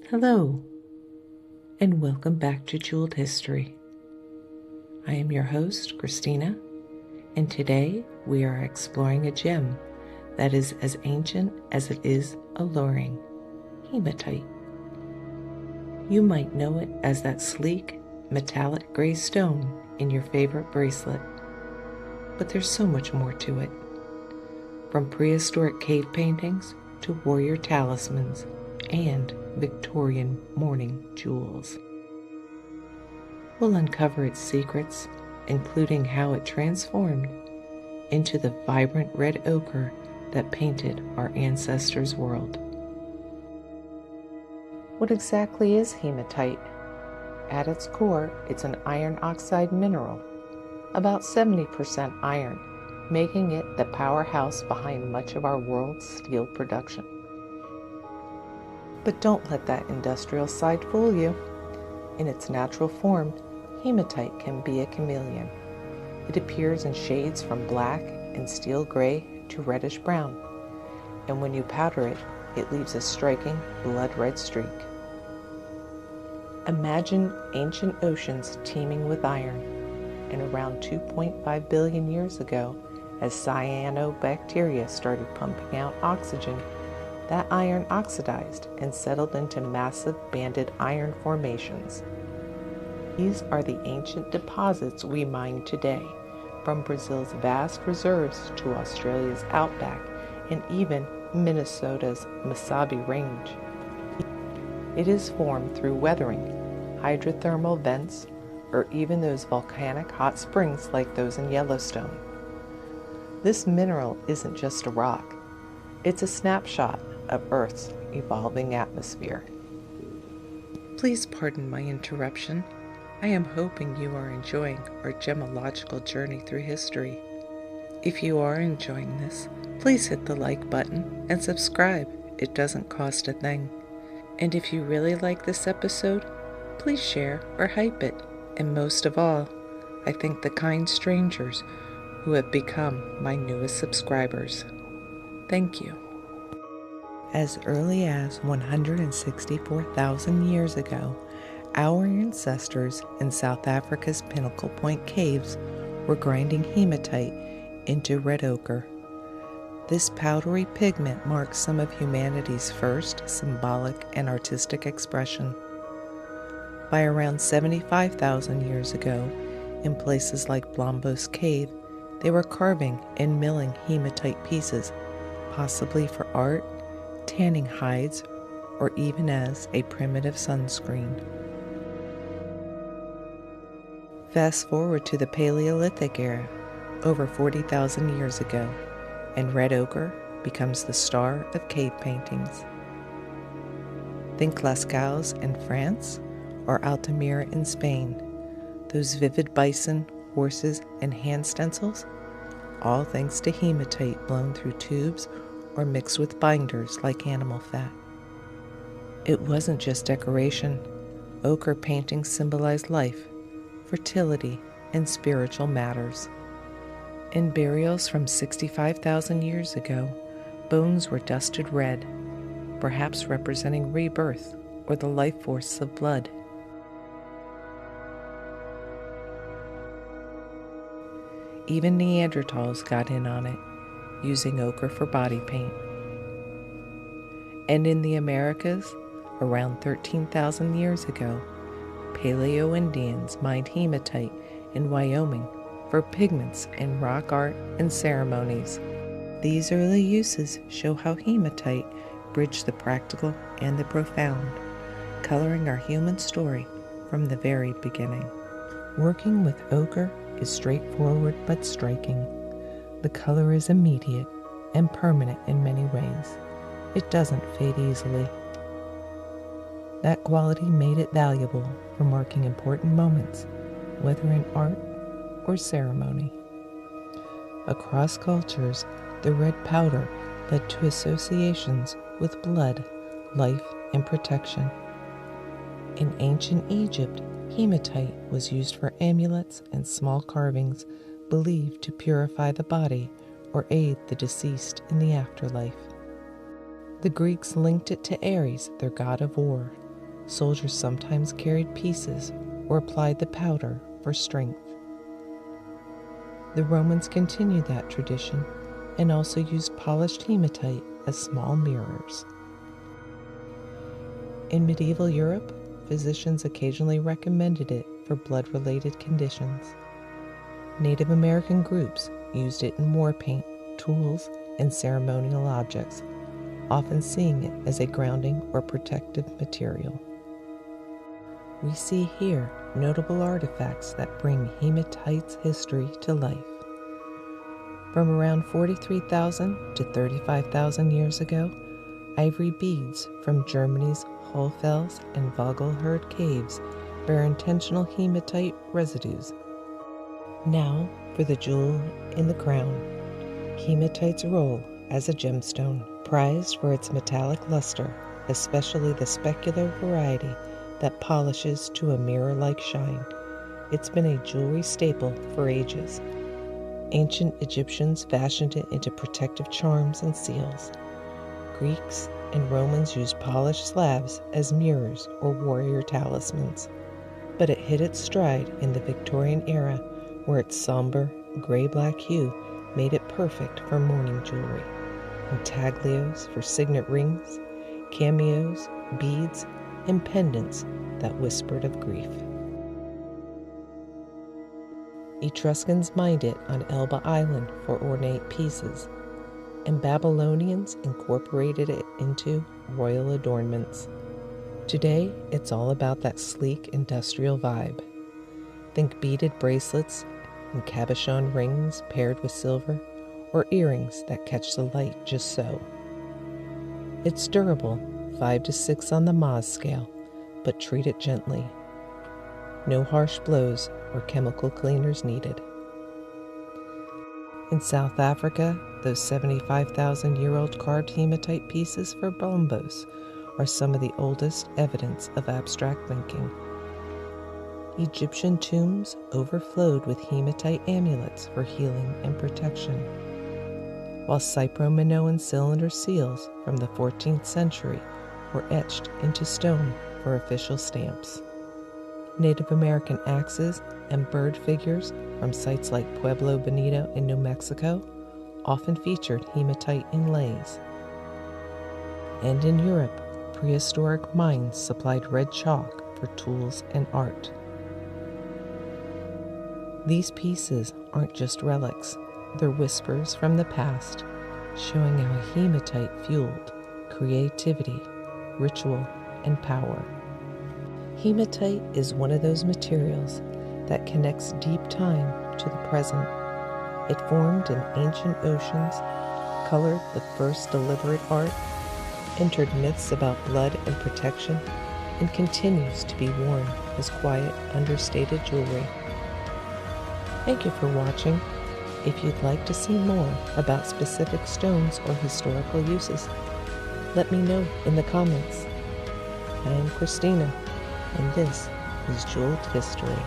Hello, and welcome back to Jeweled History. I am your host, Christina, and today we are exploring a gem that is as ancient as it is alluring, hematite. You might know it as that sleek, metallic gray stone in your favorite bracelet, but there's so much more to it. From prehistoric cave paintings to warrior talismans and Victorian mourning jewels. We'll uncover its secrets, including how it transformed into the vibrant red ochre that painted our ancestors' world. What exactly is hematite? At its core, it's an iron oxide mineral, about 70% iron, making it the powerhouse behind much of our world's steel production. But don't let that industrial side fool you. In its natural form, hematite can be a chameleon. It appears in shades from black and steel gray to reddish brown, and when you powder it, it leaves a striking blood red streak. Imagine ancient oceans teeming with iron, and around 2.5 billion years ago, as cyanobacteria started pumping out oxygen, that iron oxidized and settled into massive banded iron formations. These are the ancient deposits we mine today, from Brazil's vast reserves to Australia's outback and even Minnesota's Mesabi Range. It is formed through weathering, hydrothermal vents, or even those volcanic hot springs like those in Yellowstone. This mineral isn't just a rock, it's a snapshot of Earth's evolving atmosphere. Please pardon my interruption. I am hoping you are enjoying our gemological journey through history. If you are enjoying this, please hit the like button and subscribe. It doesn't cost a thing. And if you really like this episode, please share or hype it. And most of all, I thank the kind strangers who have become my newest subscribers. Thank you. As early as 164,000 years ago, our ancestors in South Africa's Pinnacle Point caves were grinding hematite into red ochre. This powdery pigment marks some of humanity's first symbolic and artistic expression. By around 75,000 years ago, in places like Blombos Cave, they were carving and milling hematite pieces, possibly for art, tanning hides, or even as a primitive sunscreen. Fast forward to the Paleolithic era, over 40,000 years ago, and red ochre becomes the star of cave paintings. Think Lascaux in France or Altamira in Spain, those vivid bison, horses, and hand stencils, all thanks to hematite blown through tubes or mixed with binders like animal fat. It wasn't just decoration. Ochre paintings symbolized life, fertility, and spiritual matters. In burials from 65,000 years ago, bones were dusted red, perhaps representing rebirth or the life force of blood. Even Neanderthals got in on it, using ochre for body paint. And in the Americas, around 13,000 years ago, Paleo-Indians mined hematite in Wyoming for pigments in rock art and ceremonies. These early uses show how hematite bridged the practical and the profound, coloring our human story from the very beginning. Working with ochre is straightforward but striking. The color is immediate and permanent in many ways. It doesn't fade easily. That quality made it valuable for marking important moments, whether in art or ceremony. Across cultures, the red powder led to associations with blood, life, and protection. In ancient Egypt, hematite was used for amulets and small carvings believed to purify the body or aid the deceased in the afterlife. The Greeks linked it to Ares, their god of war, Soldiers sometimes carried pieces or applied the powder for strength. The Romans continued that tradition and also used polished hematite as small mirrors. In medieval Europe, physicians occasionally recommended it for blood-related conditions. Native American groups used it in war paint, tools, and ceremonial objects, often seeing it as a grounding or protective material. We see here notable artifacts that bring hematite's history to life. From around 43,000 to 35,000 years ago, ivory beads from Germany's Hohlfels and Vogelherd caves bear intentional hematite residues. Now for the jewel in the crown, hematite's role as a gemstone, prized for its metallic luster, especially the specular variety that polishes to a mirror-like shine. It's been a jewelry staple for ages. Ancient Egyptians fashioned it into protective charms and seals. Greeks and Romans used polished slabs as mirrors or warrior talismans. But it hit its stride in the Victorian era, where its somber, gray-black hue made it perfect for mourning jewelry. Intaglios for signet rings, cameos, beads, and pendants that whispered of grief. Etruscans mined it on Elba Island for ornate pieces, and Babylonians incorporated it into royal adornments. Today, it's all about that sleek industrial vibe. Think beaded bracelets and cabochon rings paired with silver, or earrings that catch the light just so. It's durable, 5 to 6 on the Mohs scale, but treat it gently. No harsh blows or chemical cleaners needed. In South Africa, those 75,000-year-old carved hematite pieces for bombos are some of the oldest evidence of abstract thinking. Egyptian tombs overflowed with hematite amulets for healing and protection, while Cypro-Minoan cylinder seals from the 14th century were etched into stone for official stamps. Native American axes and bird figures from sites like Pueblo Bonito in New Mexico often featured hematite inlays. And in Europe, prehistoric mines supplied red chalk for tools and art. These pieces aren't just relics, they're whispers from the past, showing how hematite fueled creativity, ritual, and power. Hematite is one of those materials that connects deep time to the present. It formed in ancient oceans, colored the first deliberate art, entered myths about blood and protection, and continues to be worn as quiet, understated jewelry. Thank you for watching. If you'd like to see more about specific stones or historical uses, let me know in the comments. I am Christina, and this is Jeweled History.